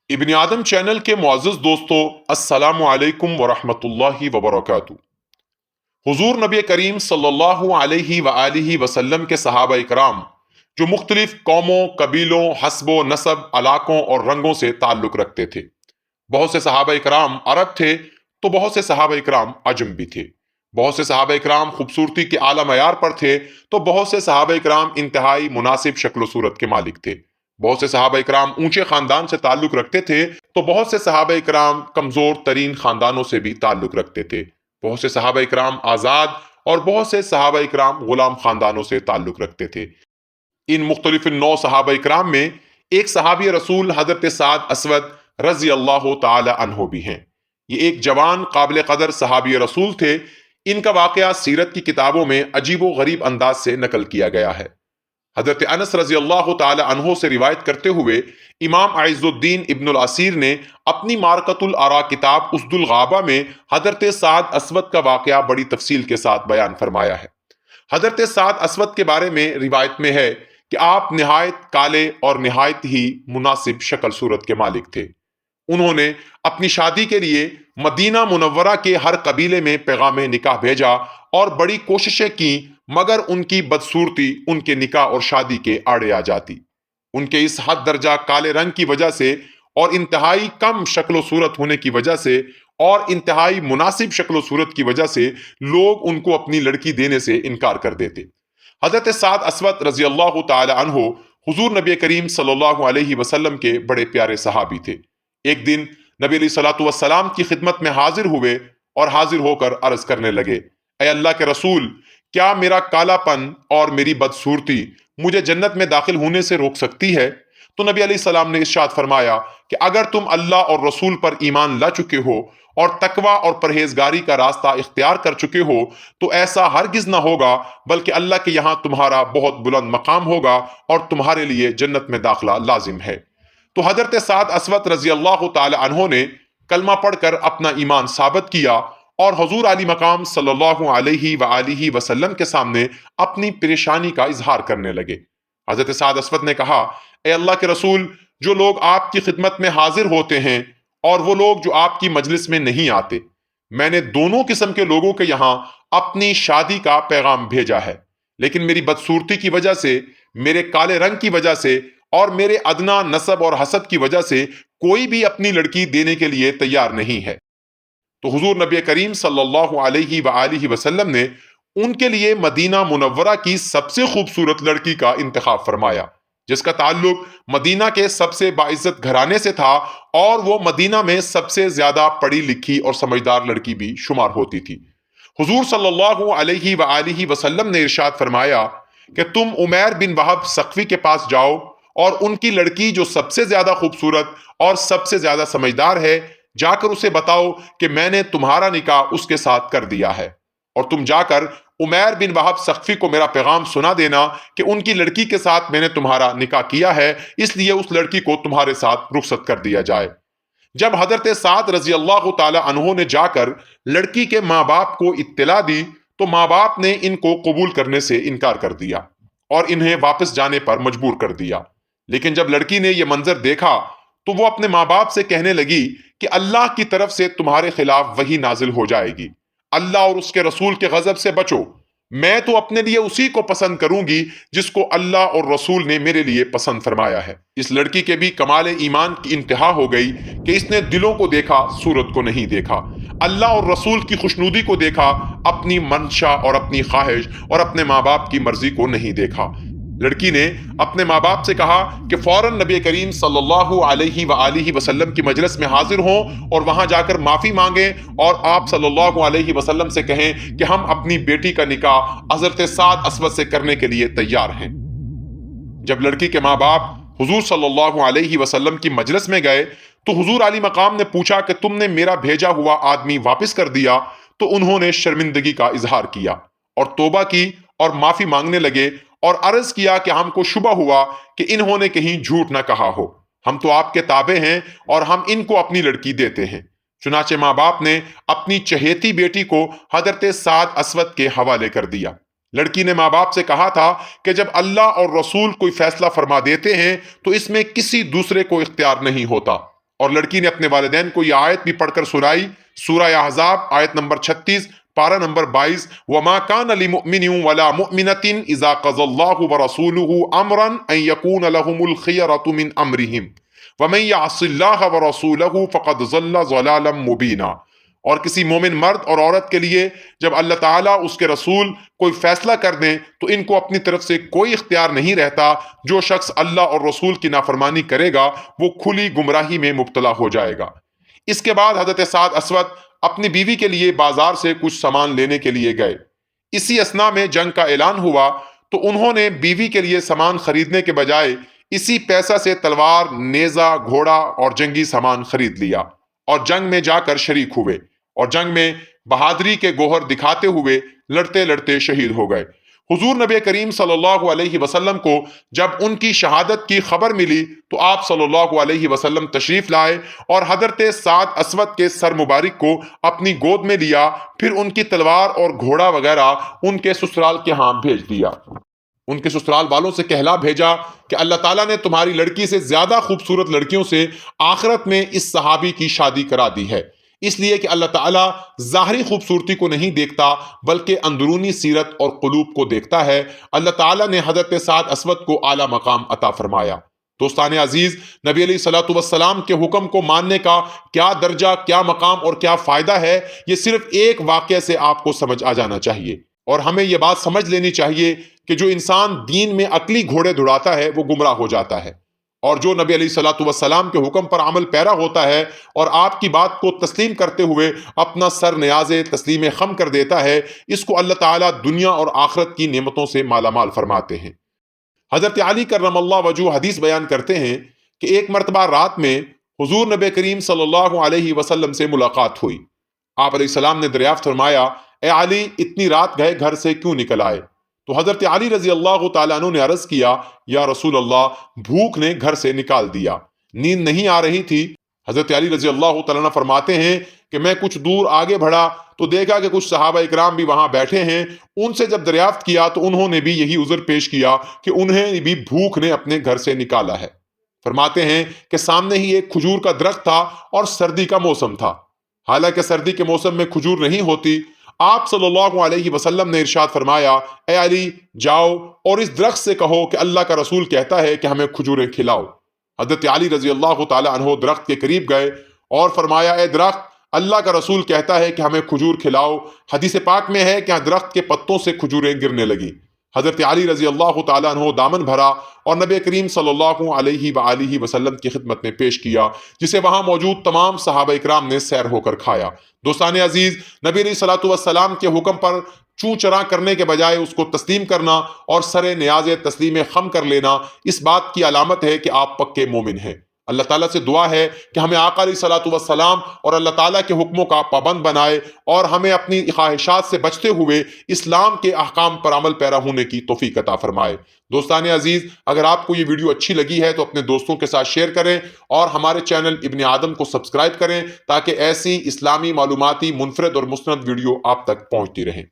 ابن آدم چینل کے معزز دوستو، السلام علیکم ورحمۃ اللہ وبرکاتہ۔ حضور نبی کریم صلی اللہ علیہ وآلہ وسلم کے صحابہ اکرام جو مختلف قوموں، قبیلوں، حسب و نسب، علاقوں اور رنگوں سے تعلق رکھتے تھے۔ بہت سے صحابہ اکرام عرب تھے تو بہت سے صحابہ اکرام عجم بھی تھے۔ بہت سے صحابہ اکرام خوبصورتی کے اعلیٰ معیار پر تھے تو بہت سے صحابہ اکرام انتہائی مناسب شکل و صورت کے مالک تھے۔ بہت سے صحابہ اکرام اونچے خاندان سے تعلق رکھتے تھے تو بہت سے صحابہ اکرام کمزور ترین خاندانوں سے بھی تعلق رکھتے تھے۔ بہت سے صحابہ اکرام آزاد اور بہت سے صحابہ اکرام غلام خاندانوں سے تعلق رکھتے تھے۔ ان مختلف نوع صحابہ اکرام میں ایک صحابی رسول حضرت سعد اسود رضی اللہ تعالی عنہ بھی ہیں۔ یہ ایک جوان قابل قدر صحابی رسول تھے۔ ان کا واقعہ سیرت کی کتابوں میں عجیب و غریب انداز سے نقل کیا گیا ہے۔ حضرت انس رضی اللہ تعالی عنہ سے روایت کرتے ہوئے امام عز الدین ابن الاسیر نے اپنی معرکۃ الآراء کتاب اسد الغابہ میں حضرت سعد اسود کا واقعہ بڑی تفصیل کے ساتھ بیان فرمایا ہے۔ حضرت سعد اسود کے بارے میں روایت میں ہے کہ آپ نہایت کالے اور نہایت ہی مناسب شکل صورت کے مالک تھے۔ انہوں نے اپنی شادی کے لیے مدینہ منورہ کے ہر قبیلے میں پیغام نکاح بھیجا اور بڑی کوششیں کی، مگر ان کی بدصورتی ان کے نکاح اور شادی کے آڑے آ جاتی۔ ان کے اس حد درجہ کالے رنگ کی وجہ سے اور انتہائی کم شکل و صورت ہونے کی وجہ سے اور انتہائی مناسب شکل و صورت کی وجہ سے لوگ ان کو اپنی لڑکی دینے سے انکار کر دیتے۔ حضرت سعد اسود رضی اللہ تعالی عنہ حضور نبی کریم صلی اللہ علیہ وسلم کے بڑے پیارے صحابی تھے۔ ایک دن نبی علیہ الصلوۃ والسلام کی خدمت میں حاضر ہوئے اور حاضر ہو کر عرض کرنے لگے، اے اللہ کے رسول، کیا میرا کالا پن اور میری بدصورتی مجھے جنت میں داخل ہونے سے روک سکتی ہے؟ تو نبی علیہ السلام نے ارشاد فرمایا کہ اگر تم اللہ اور رسول پر ایمان لا چکے ہو اور تقوی اور پرہیزگاری کا راستہ اختیار کر چکے ہو تو ایسا ہرگز نہ ہوگا، بلکہ اللہ کے یہاں تمہارا بہت بلند مقام ہوگا اور تمہارے لیے جنت میں داخلہ لازم ہے۔ تو حضرت سعد اسود رضی اللہ تعالی عنہ نے کلمہ پڑھ کر اپنا ایمان ثابت کیا اور حضور علی مقام صلی اللہ علیہ وآلہ وسلم کے سامنے اپنی پریشانی کا اظہار کرنے لگے۔ حضرت سعد اسود نے کہا، اے اللہ کے رسول، جو لوگ آپ کی خدمت میں حاضر ہوتے ہیں اور وہ لوگ جو آپ کی مجلس میں نہیں آتے، میں نے دونوں قسم کے لوگوں کے یہاں اپنی شادی کا پیغام بھیجا ہے، لیکن میری بدصورتی کی وجہ سے، میرے کالے رنگ کی وجہ سے اور میرے ادنا نسب اور حسب کی وجہ سے کوئی بھی اپنی لڑکی دینے کے لیے تیار نہیں ہے۔ تو حضور نبی کریم صلی اللہ علیہ وآلہ وسلم نے ان کے لیے مدینہ منورہ کی سب سے خوبصورت لڑکی کا انتخاب فرمایا، جس کا تعلق مدینہ کے سب سے باعزت گھرانے سے تھا اور وہ مدینہ میں سب سے زیادہ پڑھی لکھی اور سمجھدار لڑکی بھی شمار ہوتی تھی۔ حضور صلی اللہ علیہ وآلہ وسلم نے ارشاد فرمایا کہ تم عمیر بن وہب ثقفی کے پاس جاؤ اور ان کی لڑکی جو سب سے زیادہ خوبصورت اور سب سے زیادہ سمجھدار ہے، جا کر اسے بتاؤ کہ میں نے تمہارا نکاح اس کے ساتھ کر دیا ہے، اور تم جا کر عمیر بن وہب ثقفی کو میرا پیغام سنا دینا کہ ان کی لڑکی کے ساتھ میں نے تمہارا نکاح کیا ہے، اس لیے اس لڑکی کو تمہارے ساتھ رخصت کر دیا جائے۔ جب حضرت سعد رضی اللہ تعالی عنہ نے جا کر لڑکی کے ماں باپ کو اطلاع دی تو ماں باپ نے ان کو قبول کرنے سے انکار کر دیا اور انہیں واپس جانے پر مجبور کر دیا۔ لیکن جب لڑکی نے یہ منظر دیکھا تو وہ اپنے ماں باپ سے کہنے لگی کہ اللہ کی طرف سے تمہارے خلاف وحی نازل ہو جائے گی، اللہ اور اس کے رسول کے غضب سے بچو، میں تو اپنے لیے اسی کو پسند کروں گی جس کو اللہ اور رسول نے میرے لیے پسند فرمایا ہے۔ اس لڑکی کے بھی کمال ایمان کی انتہا ہو گئی کہ اس نے دلوں کو دیکھا، صورت کو نہیں دیکھا، اللہ اور رسول کی خوشنودی کو دیکھا، اپنی منشا اور اپنی خواہش اور اپنے ماں باپ کی مرضی کو نہیں دیکھا۔ لڑکی نے اپنے ماں باپ سے کہا کہ فوراً نبی کریم صلی اللہ علیہ وآلہ وسلم کی مجلس میں حاضر ہوں اور وہاں جا کر معافی مانگیں اور آپ صلی اللہ علیہ وسلم سے کہیں کہ ہم اپنی بیٹی کا نکاح حضرت سعد اسود سے کرنے کے لیے تیار ہیں۔ جب لڑکی کے ماں باپ حضور صلی اللہ علیہ وسلم کی مجلس میں گئے تو حضور علی مقام نے پوچھا کہ تم نے میرا بھیجا ہوا آدمی واپس کر دیا؟ تو انہوں نے شرمندگی کا اظہار کیا اور توبہ کی اور معافی مانگنے لگے اور عرض کیا کہ ہم کو شبہ ہوا کہ انہوں نے کہیں جھوٹ نہ کہا ہو، ہم تو آپ کے تابع ہیں اور ہم ان کو اپنی لڑکی دیتے ہیں۔ چنانچہ ماں باپ نے اپنی چہیتی بیٹی کو حضرت سعد اسود کے حوالے کر دیا۔ لڑکی نے ماں باپ سے کہا تھا کہ جب اللہ اور رسول کوئی فیصلہ فرما دیتے ہیں تو اس میں کسی دوسرے کو اختیار نہیں ہوتا، اور لڑکی نے اپنے والدین کو یہ آیت بھی پڑھ کر سنائی، سورہ احزاب آیت نمبر 36 پارہ نمبر 22، وما كان لمؤمن ولا مؤمنة اذا قضى الله ورسوله امرا ان يكون لهم الخيرة من امرهم ومن يعص الله ورسوله فقد ضل ضلالا مبينا۔ اور کسی مومن مرد اور عورت کے لیے جب اللہ تعالیٰ اس کے رسول کوئی فیصلہ کر دیں تو ان کو اپنی طرف سے کوئی اختیار نہیں رہتا، جو شخص اللہ اور رسول کی نافرمانی کرے گا وہ کھلی گمراہی میں مبتلا ہو جائے گا۔ اس کے بعد حضرت سعد اسود اپنی بیوی کے لیے بازار سے کچھ سامان لینے کے لیے گئے۔ اسی اثنا میں جنگ کا اعلان ہوا تو انہوں نے بیوی کے لیے سامان خریدنے کے بجائے اسی پیسہ سے تلوار، نیزہ، گھوڑا اور جنگی سامان خرید لیا اور جنگ میں جا کر شریک ہوئے، اور جنگ میں بہادری کے گوہر دکھاتے ہوئے لڑتے لڑتے شہید ہو گئے۔ حضور نبی کریم صلی اللہ علیہ وسلم کو جب ان کی شہادت کی خبر ملی تو آپ صلی اللہ علیہ وسلم تشریف لائے اور حضرت سعد اسود کے سر مبارک کو اپنی گود میں لیا، پھر ان کی تلوار اور گھوڑا وغیرہ ان کے سسرال کے ہاں بھیج دیا۔ ان کے سسرال والوں سے کہلا بھیجا کہ اللہ تعالیٰ نے تمہاری لڑکی سے زیادہ خوبصورت لڑکیوں سے آخرت میں اس صحابی کی شادی کرا دی ہے، اس لیے کہ اللہ تعالیٰ ظاہری خوبصورتی کو نہیں دیکھتا بلکہ اندرونی سیرت اور قلوب کو دیکھتا ہے۔ اللہ تعالیٰ نے حضرت سعد اسود کو اعلیٰ مقام عطا فرمایا۔ دوستان عزیز، نبی علیہ الصلوۃ والسلام کے حکم کو ماننے کا کیا درجہ، کیا مقام اور کیا فائدہ ہے، یہ صرف ایک واقعے سے آپ کو سمجھ آ جانا چاہیے، اور ہمیں یہ بات سمجھ لینی چاہیے کہ جو انسان دین میں عقلی گھوڑے دوڑاتا ہے وہ گمراہ ہو جاتا ہے، اور جو نبی علیہ الصلوۃ والسلام کے حکم پر عمل پیرا ہوتا ہے اور آپ کی بات کو تسلیم کرتے ہوئے اپنا سر نیاز تسلیم خم کر دیتا ہے، اس کو اللہ تعالیٰ دنیا اور آخرت کی نعمتوں سے مالا مال فرماتے ہیں۔ حضرت علی کرم اللہ وجہ حدیث بیان کرتے ہیں کہ ایک مرتبہ رات میں حضور نبی کریم صلی اللہ علیہ وسلم سے ملاقات ہوئی۔ آپ علیہ السلام نے دریافت فرمایا، اے علی، اتنی رات گئے گھر سے کیوں نکل آئے؟ تو حضرت علی رضی اللہ تعالیٰ عنہ نے عرض کیا، یا رسول اللہ، بھوک نے گھر سے نکال دیا، نیند نہیں آ رہی تھی۔ حضرت علی رضی اللہ تعالیٰ عنہ فرماتے ہیں کہ میں کچھ دور آگے بڑھا تو دیکھا کہ کچھ صحابہ اکرام بھی وہاں بیٹھے ہیں، ان سے جب دریافت کیا تو انہوں نے بھی یہی عذر پیش کیا کہ انہیں بھی بھوک نے اپنے گھر سے نکالا ہے۔ فرماتے ہیں کہ سامنے ہی ایک کھجور کا درخت تھا اور سردی کا موسم تھا، حالانکہ سردی کے موسم میں کھجور نہیں ہوتی۔ آپ صلی اللہ علیہ وسلم نے ارشاد فرمایا، اے علی، جاؤ اور اس درخت سے کہو کہ اللہ کا رسول کہتا ہے کہ ہمیں کھجوریں کھلاؤ۔ حضرت علی رضی اللہ تعالی عنہ درخت کے قریب گئے اور فرمایا، اے درخت، اللہ کا رسول کہتا ہے کہ ہمیں کھجور کھلاؤ۔ حدیث پاک میں ہے کہ درخت کے پتوں سے کھجوریں گرنے لگیں۔ حضرت علی رضی اللہ تعالیٰ عنہ دامن بھرا اور نبی کریم صلی اللہ علیہ وآلہ وسلم کی خدمت میں پیش کیا، جسے وہاں موجود تمام صحابہ اکرام نے سیر ہو کر کھایا۔ دوستان عزیز، نبی علیہ الصلوۃ والسلام کے حکم پر چوں چراں کرنے کے بجائے اس کو تسلیم کرنا اور سر نیاز تسلیم خم کر لینا اس بات کی علامت ہے کہ آپ پکے مومن ہیں۔ اللہ تعالیٰ سے دعا ہے کہ ہمیں آقا علیہ الصلوۃ والسلام اور اللہ تعالیٰ کے حکموں کا پابند بنائے اور ہمیں اپنی خواہشات سے بچتے ہوئے اسلام کے احکام پر عمل پیرا ہونے کی توفیق عطا فرمائے۔ دوستان عزیز، اگر آپ کو یہ ویڈیو اچھی لگی ہے تو اپنے دوستوں کے ساتھ شیئر کریں اور ہمارے چینل ابن آدم کو سبسکرائب کریں تاکہ ایسی اسلامی معلوماتی منفرد اور مستند ویڈیو آپ تک پہنچتی رہیں۔